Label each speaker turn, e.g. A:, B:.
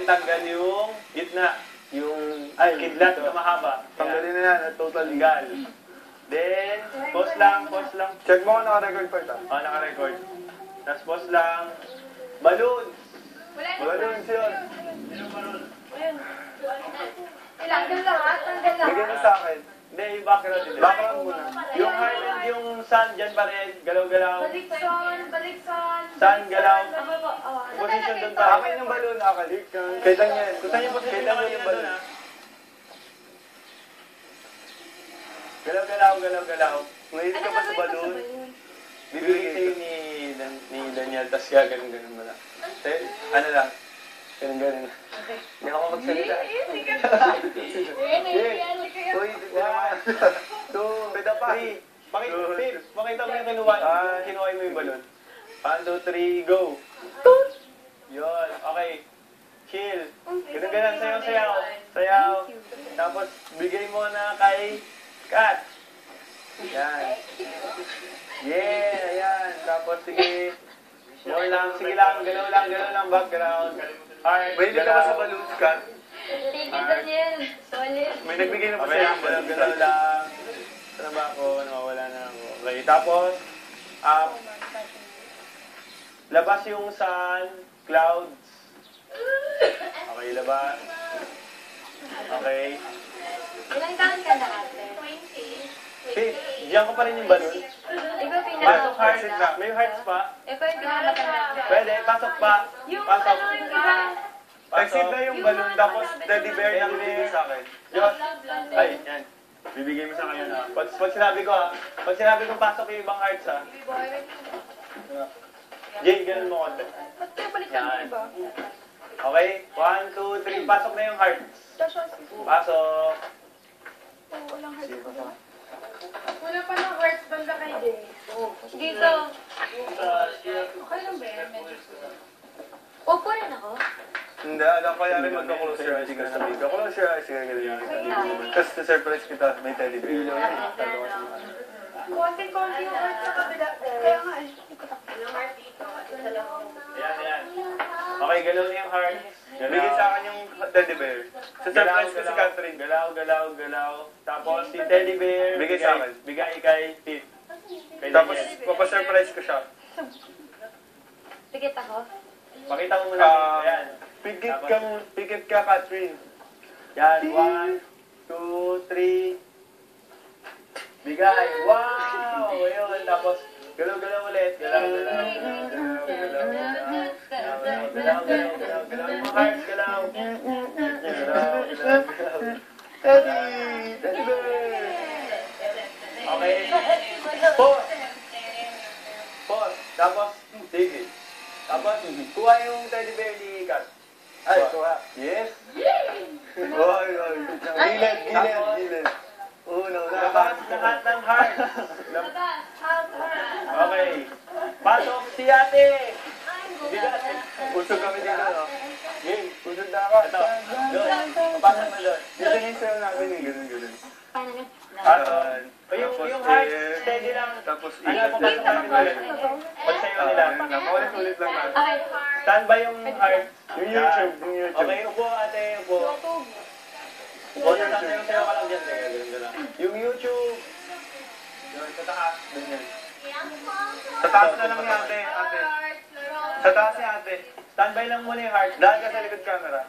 A: tanggal yung gitna. Yung kidlat na mahaba.
B: Tanggalin na yan, total
A: legal. Then, pause lang, pause lang.
B: Check mo kung naka-record pa ito.
A: Oo, naka-record. Tapos pause lang. Balloons!
B: Balloons yun.
C: Tanggal lahat, tanggal lahat.
B: Bigyan mo sa akin.
A: Hindi, yung background din.
B: Background muna.
A: Yung heart and yung sun, dyan pa rin. Galaw-galaw.
C: Balikson, balikson.
A: Sun, galaw.
C: Position
A: doon tayo.
B: Akin yung balloon, akin. Kay Daniel.
A: Gusto niyo position
B: Kailan
A: naman
B: yung
A: yung
B: balloon?
A: balloon, ha? Galaw-galaw, galaw-galaw.
B: Mahilig ka pa sa balloon?
A: Bibigay sa'yo ni Daniel, tapos ganun mo lang. Ano lang? Ganun. Hindi ako magsalita.
B: Uy,
A: One, two, three. Pakita mo yung kinuha mo yung balon. 1, 2, 3, go. Yun, okay. Chill. Ganun, sayaw. Tapos, bigay mo na kay Kat. Yan. Yeah, yan. Tapos, sige. More lang, sige lang, galaw lang, background. Heart,
B: mahilig ka pa sa balloons, Kat?
C: Thank you, Daniel. Solid.
B: May nagbigay na pa
A: Okay,
B: sa'yo.
A: galaw lang. Ano ba ako? Nawawala na ako. Okay, tapos, labas yung sun, clouds. Okay, labas. Okay.
C: Ilang taon ka na, ate?
A: Diyan ko pa rin yung balon.
C: Ikaw
A: Pasok hearts.
C: pinaka...
A: May hearts pa.
C: Ikaw yung pinakamatanda.
A: Pwede, pasok pa.
C: Yung
A: Pasok.
C: ano, yung iba...
B: Exit na yung balloon, tapos teddy bear na binigay sa akin.
A: Diyos. Ay, yan. Bibigay mo sa kanya na. Pag sinabi ko pag sinabi ko pasok yung ibang hearts ha. Jane, ganun mo konti.
C: Ba't kaya balik ka
A: Yan.
C: iba?
A: Okay? 1, 2, 3. Pasok na yung hearts. Pasok.
C: Walang heart ko.
D: Wala pa ng hearts banda kay Jay.
C: Dito. Okay lang ba yan? Upo rin ako.
B: Hindi, alam ko yan rin magka-close your eyes ka sabi. Close your eyes ka ganyan. Tapos to-surprise kita, may teddy bear.
D: Konting-konti yung hearts sa kabila. Kaya nga eh.
A: Yan. Okay, galaw na yung hearts.
B: Bigay sa akin yung teddy bear. Sa-surprise ko si Catherine.
A: Galaw. Tapos si teddy bear.
B: Bigay sa akin.
A: Bigay kay Tip. Kay
B: Tapos
A: Daniel.
B: papasurprise ko siya.
C: Tikit ako.
A: Pakita mo muna. Ayan.
B: Pikit ka, Catherine.
A: Yan. 1, 2, 3. Bigay. Wow! Ayun. Tapos, galaw ulit. Galaw. Yung mga hearts, galaw.
B: Teddy bear.
A: Okay. Pause. Tapos, sige. Tapos, kuha yung teddy bear ni Kat.
B: Ay, kuha.
A: Yes.
B: Oy. Gilid. Uno,
A: Labas lahat ng hearts. Okay. Pasok si ate. Bigat.
B: Usog kami dito, no?
A: Game.
B: Usog na ako.
A: Ito. Doon. Pasok mo doon.
B: Dito na yung sayo namin eh, ganun.
C: Paano na?
A: Pasok. Yung hearts, steady lang.
B: Tapos
A: Ano po pasok namin ulit? Pag sa'yo nila.
B: Ulit lang natin.
C: Okay.
A: Standby yung hearts.
B: Yung YouTube.
A: Okay, upo ate, upo. Upo na sasayaw ka lang dyan. Teka, ganun lang. Yung YouTube. Yun, sa taas. Dun yan.
B: Sa taas na lang yung ate. Sa taas ni ate.
A: Standby lang muna yung hearts.
B: Dahil ka sa likod camera.